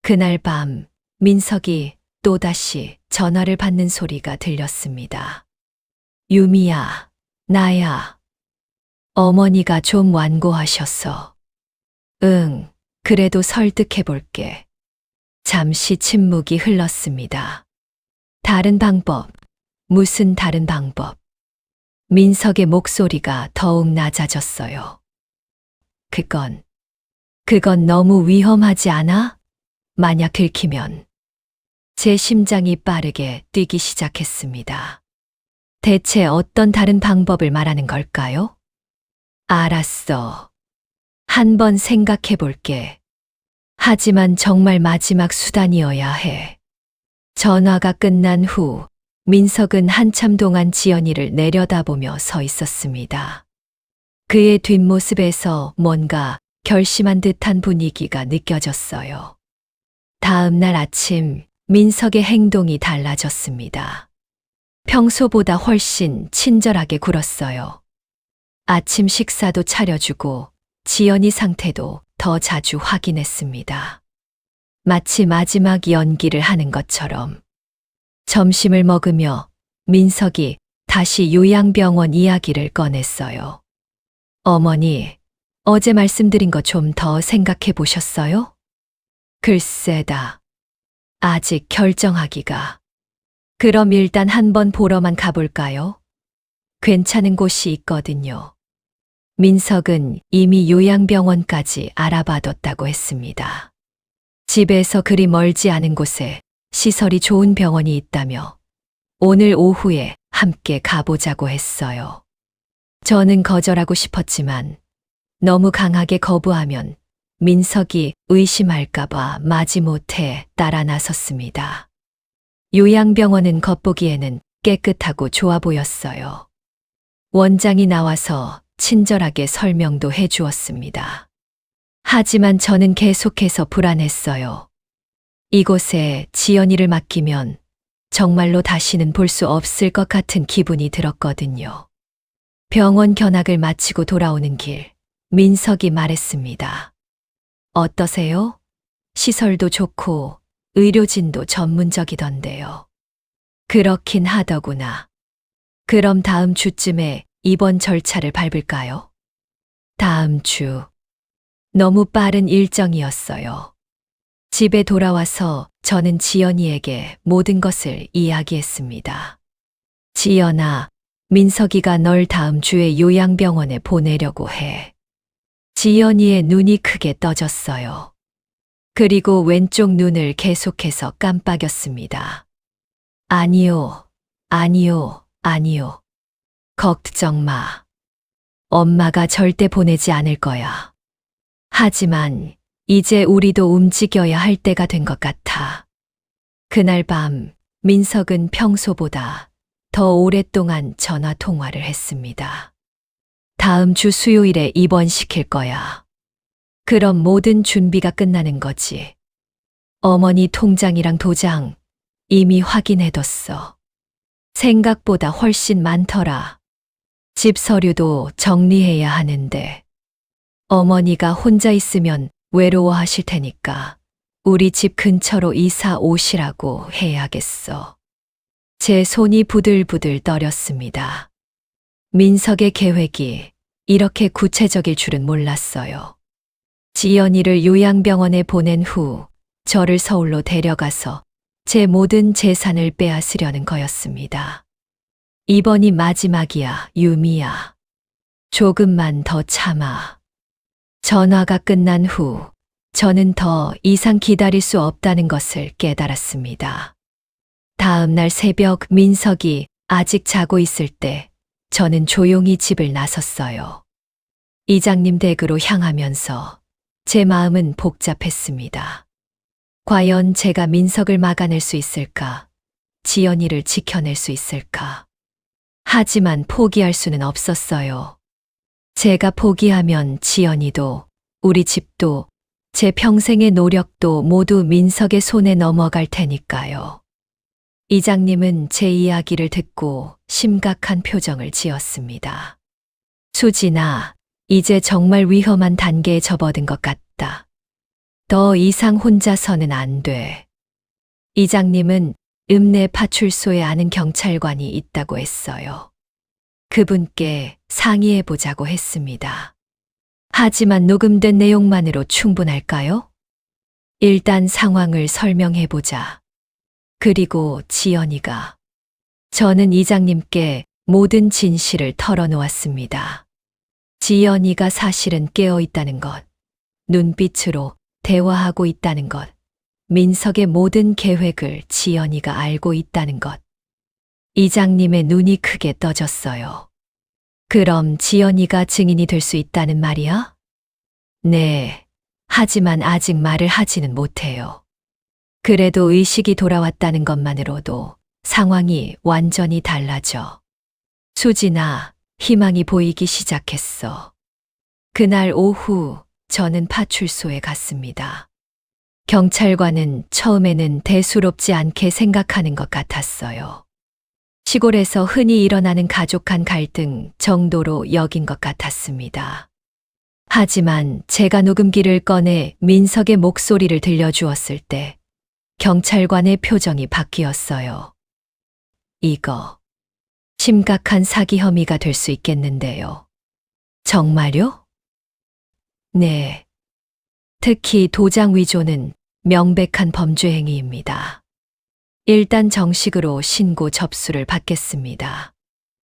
그날 밤 민석이 또다시 전화를 받는 소리가 들렸습니다. 유미야, 나야. 어머니가 좀 완고하셨어. 응, 그래도 설득해 볼게. 잠시 침묵이 흘렀습니다. 다른 방법, 무슨 다른 방법? 민석의 목소리가 더욱 낮아졌어요. 그건 너무 위험하지 않아? 만약 들키면. 제 심장이 빠르게 뛰기 시작했습니다. 대체 어떤 다른 방법을 말하는 걸까요? 알았어. 한번 생각해 볼게. 하지만 정말 마지막 수단이어야 해. 전화가 끝난 후 민석은 한참 동안 지연이를 내려다보며 서 있었습니다. 그의 뒷모습에서 뭔가 결심한 듯한 분위기가 느껴졌어요. 다음 날 아침 민석의 행동이 달라졌습니다. 평소보다 훨씬 친절하게 굴었어요. 아침 식사도 차려주고 지연이 상태도 더 자주 확인했습니다. 마치 마지막 연기를 하는 것처럼. 점심을 먹으며 민석이 다시 요양병원 이야기를 꺼냈어요. 어머니, 어제 말씀드린 거 좀 더 생각해 보셨어요? 글쎄다. 아직 결정하기가. 그럼 일단 한번 보러만 가볼까요? 괜찮은 곳이 있거든요. 민석은 이미 요양병원까지 알아봐뒀다고 했습니다. 집에서 그리 멀지 않은 곳에 시설이 좋은 병원이 있다며 오늘 오후에 함께 가보자고 했어요. 저는 거절하고 싶었지만 너무 강하게 거부하면 민석이 의심할까봐 마지못해 따라 나섰습니다. 요양병원은 겉보기에는 깨끗하고 좋아 보였어요. 원장이 나와서 친절하게 설명도 해주었습니다. 하지만 저는 계속해서 불안했어요. 이곳에 지연이를 맡기면 정말로 다시는 볼 수 없을 것 같은 기분이 들었거든요. 병원 견학을 마치고 돌아오는 길, 민석이 말했습니다. 어떠세요? 시설도 좋고 의료진도 전문적이던데요. 그렇긴 하더구나. 그럼 다음 주쯤에 입원 절차를 밟을까요? 다음 주. 너무 빠른 일정이었어요. 집에 돌아와서 저는 지연이에게 모든 것을 이야기했습니다. 지연아, 민석이가 널 다음 주에 요양병원에 보내려고 해. 지연이의 눈이 크게 떠졌어요. 그리고 왼쪽 눈을 계속해서 깜빡였습니다. 아니요, 아니요, 아니요. 걱정 마. 엄마가 절대 보내지 않을 거야. 하지만 이제 우리도 움직여야 할 때가 된 것 같아. 그날 밤 민석은 평소보다 더 오랫동안 전화 통화를 했습니다. 다음 주 수요일에 입원시킬 거야. 그럼 모든 준비가 끝나는 거지. 어머니 통장이랑 도장 이미 확인해뒀어. 생각보다 훨씬 많더라. 집 서류도 정리해야 하는데 어머니가 혼자 있으면 외로워하실 테니까 우리 집 근처로 이사 오시라고 해야겠어. 제 손이 부들부들 떨렸습니다. 민석의 계획이 이렇게 구체적일 줄은 몰랐어요. 지연이를 요양병원에 보낸 후 저를 서울로 데려가서 제 모든 재산을 빼앗으려는 거였습니다. 이번이 마지막이야, 유미야. 조금만 더 참아. 전화가 끝난 후 저는 더 이상 기다릴 수 없다는 것을 깨달았습니다. 다음 날 새벽 민석이 아직 자고 있을 때 저는 조용히 집을 나섰어요. 이장님 댁으로 향하면서 제 마음은 복잡했습니다. 과연 제가 민석을 막아낼 수 있을까? 지연이를 지켜낼 수 있을까? 하지만 포기할 수는 없었어요. 제가 포기하면 지연이도, 우리 집도, 제 평생의 노력도 모두 민석의 손에 넘어갈 테니까요. 이장님은 제 이야기를 듣고 심각한 표정을 지었습니다. 수진아, 이제 정말 위험한 단계에 접어든 것 같다. 더 이상 혼자서는 안 돼. 이장님은 읍내 파출소에 아는 경찰관이 있다고 했어요. 그분께 상의해보자고 했습니다. 하지만 녹음된 내용만으로 충분할까요? 일단 상황을 설명해보자. 그리고 지연이가. 저는 이장님께 모든 진실을 털어놓았습니다. 지연이가 사실은 깨어있다는 것, 눈빛으로 대화하고 있다는 것, 민석의 모든 계획을 지연이가 알고 있다는 것. 이장님의 눈이 크게 떠졌어요. 그럼 지연이가 증인이 될 수 있다는 말이야? 네. 하지만 아직 말을 하지는 못해요. 그래도 의식이 돌아왔다는 것만으로도 상황이 완전히 달라져. 수진아, 희망이 보이기 시작했어. 그날 오후 저는 파출소에 갔습니다. 경찰관은 처음에는 대수롭지 않게 생각하는 것 같았어요. 시골에서 흔히 일어나는 가족 간 갈등 정도로 여긴 것 같았습니다. 하지만 제가 녹음기를 꺼내 민석의 목소리를 들려주었을 때 경찰관의 표정이 바뀌었어요. 이거 심각한 사기 혐의가 될 수 있겠는데요. 정말요? 네. 특히 도장 위조는 명백한 범죄 행위입니다. 일단 정식으로 신고 접수를 받겠습니다.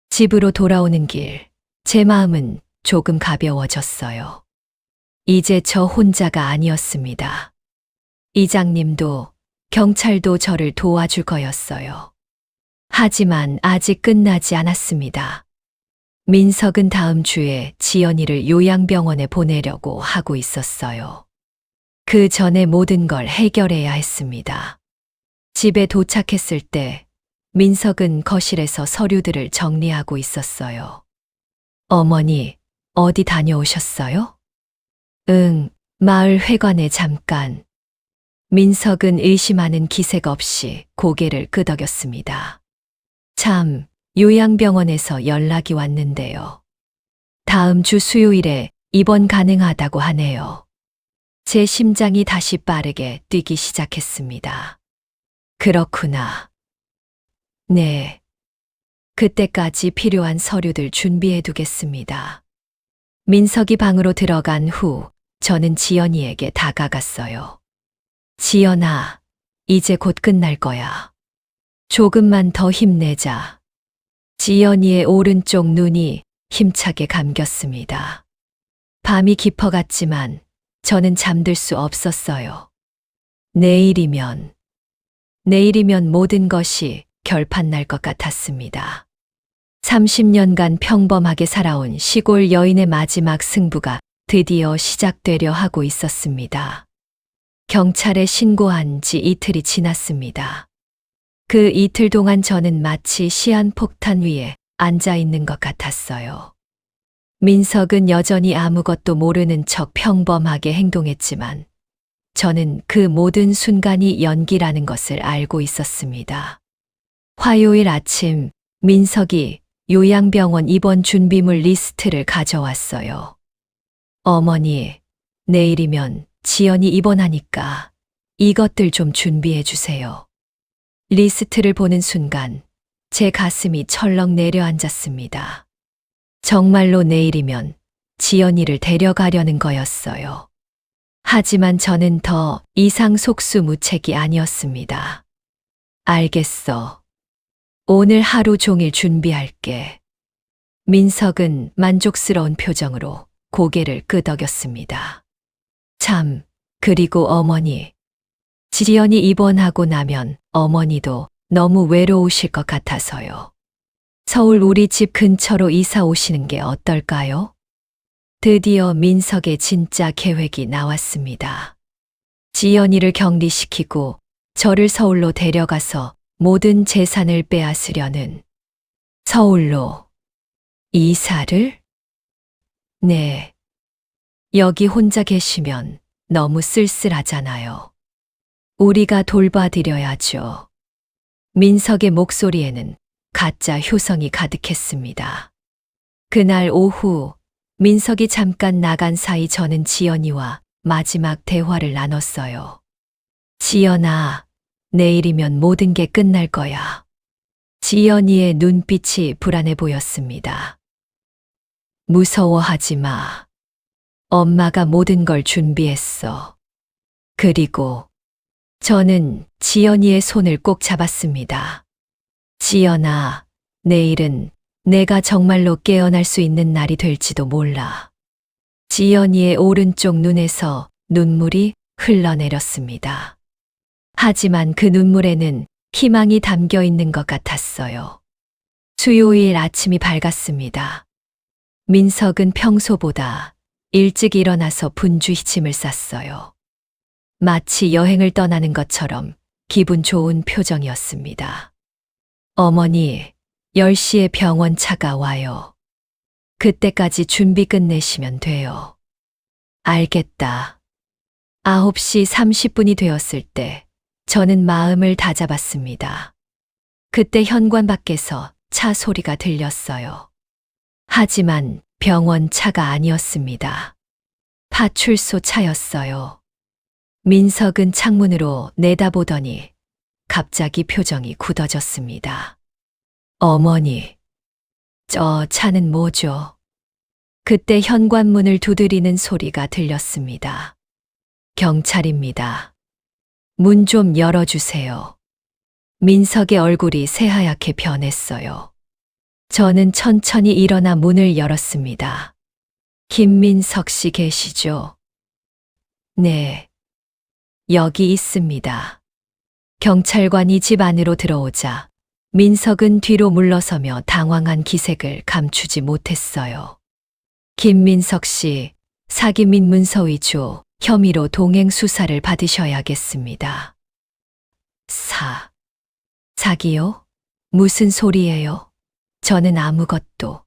집으로 돌아오는 길, 제 마음은 조금 가벼워졌어요. 이제 저 혼자가 아니었습니다. 이장님도 경찰도 저를 도와줄 거였어요. 하지만 아직 끝나지 않았습니다. 민석은 다음 주에 지연이를 요양병원에 보내려고 하고 있었어요. 그 전에 모든 걸 해결해야 했습니다. 집에 도착했을 때 민석은 거실에서 서류들을 정리하고 있었어요. 어머니, 어디 다녀오셨어요? 응, 마을 회관에 잠깐. 민석은 의심하는 기색 없이 고개를 끄덕였습니다. 참, 요양병원에서 연락이 왔는데요. 다음 주 수요일에 입원 가능하다고 하네요. 제 심장이 다시 빠르게 뛰기 시작했습니다. 그렇구나. 네. 그때까지 필요한 서류들 준비해 두겠습니다. 민석이 방으로 들어간 후 저는 지연이에게 다가갔어요. 지연아, 이제 곧 끝날 거야. 조금만 더 힘내자. 지연이의 오른쪽 눈이 힘차게 감겼습니다. 밤이 깊어갔지만 저는 잠들 수 없었어요. 내일이면 모든 것이 결판 날 것 같았습니다. 30년간 평범하게 살아온 시골 여인의 마지막 승부가 드디어 시작되려 하고 있었습니다. 경찰에 신고한 지 이틀이 지났습니다. 그 이틀 동안 저는 마치 시한폭탄 위에 앉아 있는 것 같았어요. 민석은 여전히 아무것도 모르는 척 평범하게 행동했지만 저는 그 모든 순간이 연기라는 것을 알고 있었습니다. 화요일 아침 민석이 요양병원 입원 준비물 리스트를 가져왔어요. 어머니, 내일이면 지연이 입원하니까 이것들 좀 준비해 주세요. 리스트를 보는 순간 제 가슴이 철렁 내려앉았습니다. 정말로 내일이면 지연이를 데려가려는 거였어요. 하지만 저는 더 이상 속수무책이 아니었습니다. 알겠어. 오늘 하루 종일 준비할게. 민석은 만족스러운 표정으로 고개를 끄덕였습니다. 참, 그리고 어머니. 지연이 입원하고 나면 어머니도 너무 외로우실 것 같아서요. 서울 우리 집 근처로 이사 오시는 게 어떨까요? 드디어 민석의 진짜 계획이 나왔습니다. 지연이를 격리시키고 저를 서울로 데려가서 모든 재산을 빼앗으려는 서울로 이사를? 네. 여기 혼자 계시면 너무 쓸쓸하잖아요. 우리가 돌봐드려야죠. 민석의 목소리에는 가짜 효성이 가득했습니다. 그날 오후 민석이 잠깐 나간 사이 저는 지연이와 마지막 대화를 나눴어요. 지연아, 내일이면 모든 게 끝날 거야. 지연이의 눈빛이 불안해 보였습니다. 무서워하지 마. 엄마가 모든 걸 준비했어. 그리고 저는 지연이의 손을 꼭 잡았습니다. 지연아, 내일은 내가 정말로 깨어날 수 있는 날이 될지도 몰라. 지연이의 오른쪽 눈에서 눈물이 흘러내렸습니다. 하지만 그 눈물에는 희망이 담겨 있는 것 같았어요. 수요일 아침이 밝았습니다. 민석은 평소보다 일찍 일어나서 분주히 짐을 쌌어요. 마치 여행을 떠나는 것처럼 기분 좋은 표정이었습니다. 어머니, 10시에 병원 차가 와요. 그때까지 준비 끝내시면 돼요. 알겠다. 9시 30분이 되었을 때 저는 마음을 다잡았습니다. 그때 현관 밖에서 차 소리가 들렸어요. 하지만 병원 차가 아니었습니다. 파출소 차였어요. 민석은 창문으로 내다보더니 갑자기 표정이 굳어졌습니다. 어머니, 저 차는 뭐죠? 그때 현관문을 두드리는 소리가 들렸습니다. 경찰입니다. 문 좀 열어주세요. 민석의 얼굴이 새하얗게 변했어요. 저는 천천히 일어나 문을 열었습니다. 김민석 씨 계시죠? 네. 여기 있습니다. 경찰관이 집 안으로 들어오자 민석은 뒤로 물러서며 당황한 기색을 감추지 못했어요. 김민석 씨, 사기 및 문서 위조, 혐의로 동행 수사를 받으셔야겠습니다. 사기요? 무슨 소리예요? 저는 아무것도.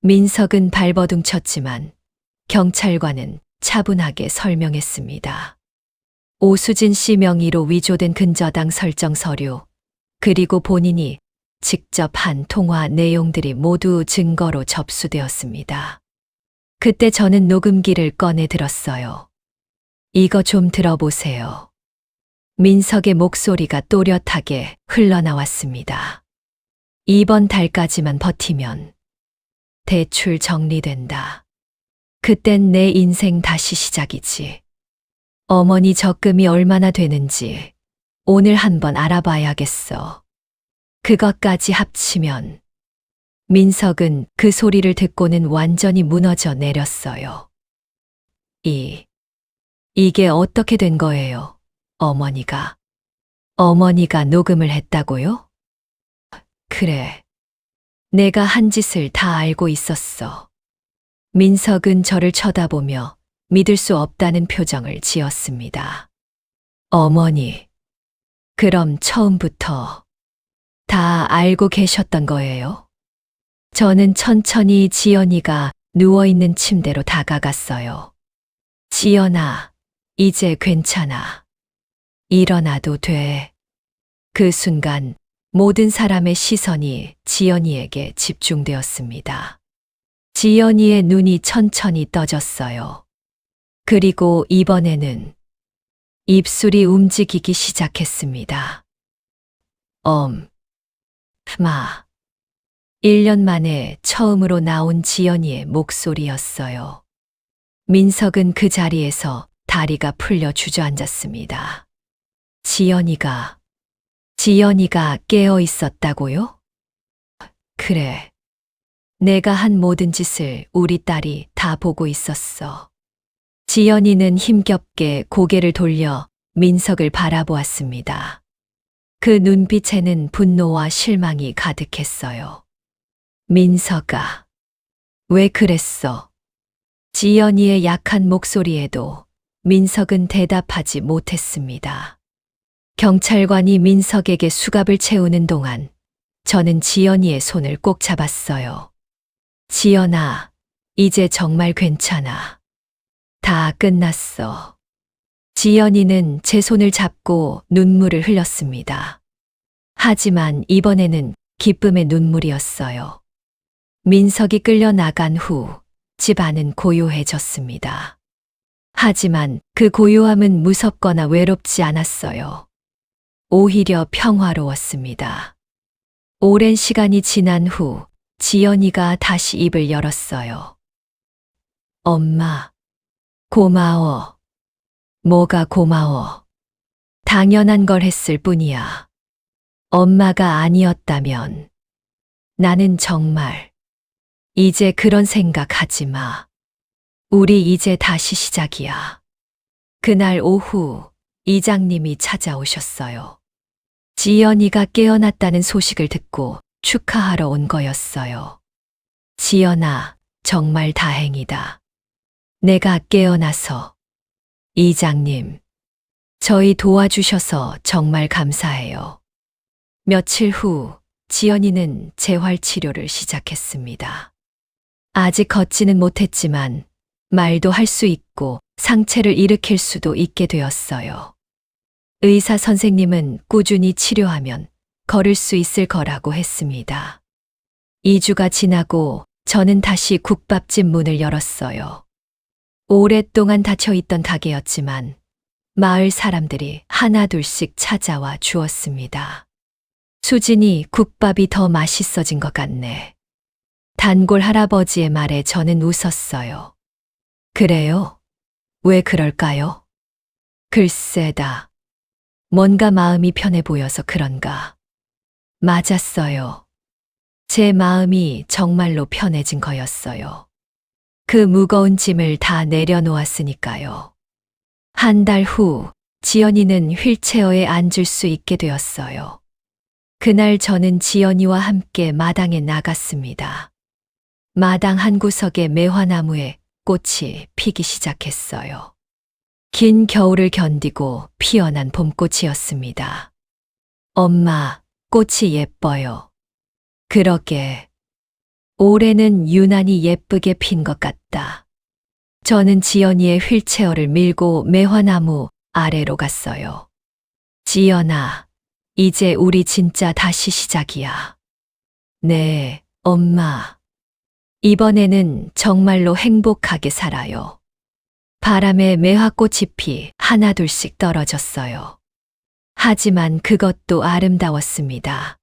민석은 발버둥 쳤지만 경찰관은 차분하게 설명했습니다. 오수진 씨 명의로 위조된 근저당 설정 서류, 그리고 본인이 직접 한 통화 내용들이 모두 증거로 접수되었습니다. 그때 저는 녹음기를 꺼내 들었어요. 이거 좀 들어보세요. 민석의 목소리가 또렷하게 흘러나왔습니다. 이번 달까지만 버티면 대출 정리된다. 그땐 내 인생 다시 시작이지. 어머니 적금이 얼마나 되는지 오늘 한번 알아봐야겠어. 그것까지 합치면. 민석은 그 소리를 듣고는 완전히 무너져 내렸어요. 이게 어떻게 된 거예요, 어머니가? 어머니가 녹음을 했다고요? 그래. 내가 한 짓을 다 알고 있었어. 민석은 저를 쳐다보며 믿을 수 없다는 표정을 지었습니다. 어머니, 그럼 처음부터 다 알고 계셨던 거예요? 저는 천천히 지연이가 누워있는 침대로 다가갔어요. 지연아, 이제 괜찮아. 일어나도 돼. 그 순간 모든 사람의 시선이 지연이에게 집중되었습니다. 지연이의 눈이 천천히 떠졌어요. 그리고 이번에는 입술이 움직이기 시작했습니다. 마. 1년 만에 처음으로 나온 지연이의 목소리였어요. 민석은 그 자리에서 다리가 풀려 주저앉았습니다. 지연이가 깨어 있었다고요? 그래. 내가 한 모든 짓을 우리 딸이 다 보고 있었어. 지연이는 힘겹게 고개를 돌려 민석을 바라보았습니다. 그 눈빛에는 분노와 실망이 가득했어요. 민석아, 왜 그랬어? 지연이의 약한 목소리에도 민석은 대답하지 못했습니다. 경찰관이 민석에게 수갑을 채우는 동안 저는 지연이의 손을 꼭 잡았어요. 지연아, 이제 정말 괜찮아. 다 끝났어. 지연이는 제 손을 잡고 눈물을 흘렸습니다. 하지만 이번에는 기쁨의 눈물이었어요. 민석이 끌려 나간 후 집안은 고요해졌습니다. 하지만 그 고요함은 무섭거나 외롭지 않았어요. 오히려 평화로웠습니다. 오랜 시간이 지난 후 지연이가 다시 입을 열었어요. 엄마, 고마워. 뭐가 고마워. 당연한 걸 했을 뿐이야. 엄마가 아니었다면 나는 정말 이제 그런 생각 하지 마. 우리 이제 다시 시작이야. 그날 오후 이장님이 찾아오셨어요. 지연이가 깨어났다는 소식을 듣고 축하하러 온 거였어요. 지연아, 정말 다행이다. 내가 깨어나서. 이장님, 저희 도와주셔서 정말 감사해요. 며칠 후 지연이는 재활 치료를 시작했습니다. 아직 걷지는 못했지만 말도 할 수 있고 상체를 일으킬 수도 있게 되었어요. 의사 선생님은 꾸준히 치료하면 걸을 수 있을 거라고 했습니다. 2주가 지나고 저는 다시 국밥집 문을 열었어요. 오랫동안 닫혀있던 가게였지만 마을 사람들이 하나둘씩 찾아와 주었습니다. 수진이 국밥이 더 맛있어진 것 같네. 단골 할아버지의 말에 저는 웃었어요. 그래요? 왜 그럴까요? 글쎄다. 뭔가 마음이 편해 보여서 그런가. 맞았어요. 제 마음이 정말로 편해진 거였어요. 그 무거운 짐을 다 내려놓았으니까요. 한 달 후 지연이는 휠체어에 앉을 수 있게 되었어요. 그날 저는 지연이와 함께 마당에 나갔습니다. 마당 한 구석의 매화나무에 꽃이 피기 시작했어요. 긴 겨울을 견디고 피어난 봄꽃이었습니다. 엄마, 꽃이 예뻐요. 그러게. 올해는 유난히 예쁘게 핀 것 같다. 저는 지연이의 휠체어를 밀고 매화나무 아래로 갔어요. 지연아, 이제 우리 진짜 다시 시작이야. 네, 엄마. 이번에는 정말로 행복하게 살아요. 바람에 매화꽃잎이 하나둘씩 떨어졌어요. 하지만 그것도 아름다웠습니다.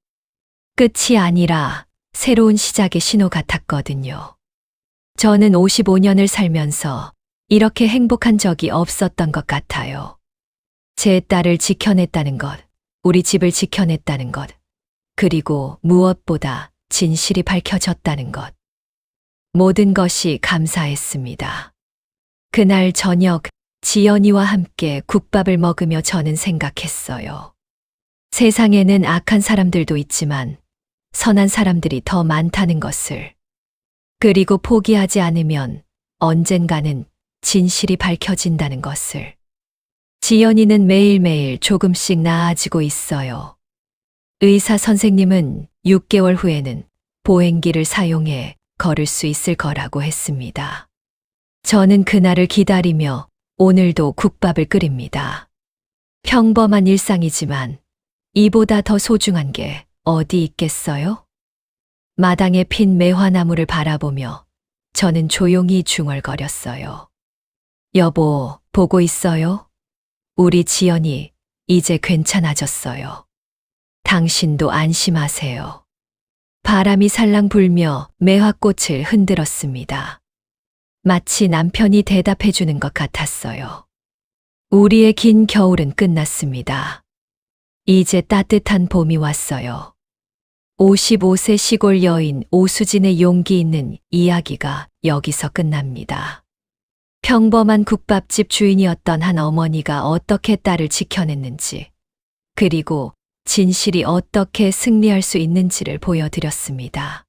끝이 아니라 새로운 시작의 신호 같았거든요. 저는 55년을 살면서 이렇게 행복한 적이 없었던 것 같아요. 제 딸을 지켜냈다는 것, 우리 집을 지켜냈다는 것, 그리고 무엇보다 진실이 밝혀졌다는 것. 모든 것이 감사했습니다. 그날 저녁 지연이와 함께 국밥을 먹으며 저는 생각했어요. 세상에는 악한 사람들도 있지만 선한 사람들이 더 많다는 것을. 그리고 포기하지 않으면 언젠가는 진실이 밝혀진다는 것을. 지연이는 매일매일 조금씩 나아지고 있어요. 의사 선생님은 6개월 후에는 보행기를 사용해 걸을 수 있을 거라고 했습니다. 저는 그날을 기다리며 오늘도 국밥을 끓입니다. 평범한 일상이지만 이보다 더 소중한 게 어디 있겠어요? 마당에 핀 매화나무를 바라보며 저는 조용히 중얼거렸어요. 여보, 보고 있어요? 우리 지연이 이제 괜찮아졌어요. 당신도 안심하세요. 바람이 살랑 불며 매화꽃을 흔들었습니다. 마치 남편이 대답해 주는 것 같았어요. 우리의 긴 겨울은 끝났습니다. 이제 따뜻한 봄이 왔어요. 55세 시골 여인 오수진의 용기 있는 이야기가 여기서 끝납니다. 평범한 국밥집 주인이었던 한 어머니가 어떻게 딸을 지켜냈는지, 그리고 진실이 어떻게 승리할 수 있는지를 보여드렸습니다.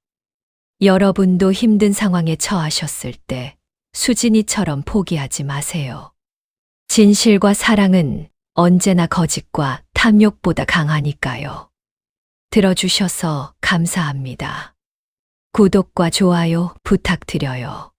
여러분도 힘든 상황에 처하셨을 때 수진이처럼 포기하지 마세요. 진실과 사랑은 언제나 거짓과 탐욕보다 강하니까요. 들어주셔서 감사합니다. 구독과 좋아요 부탁드려요.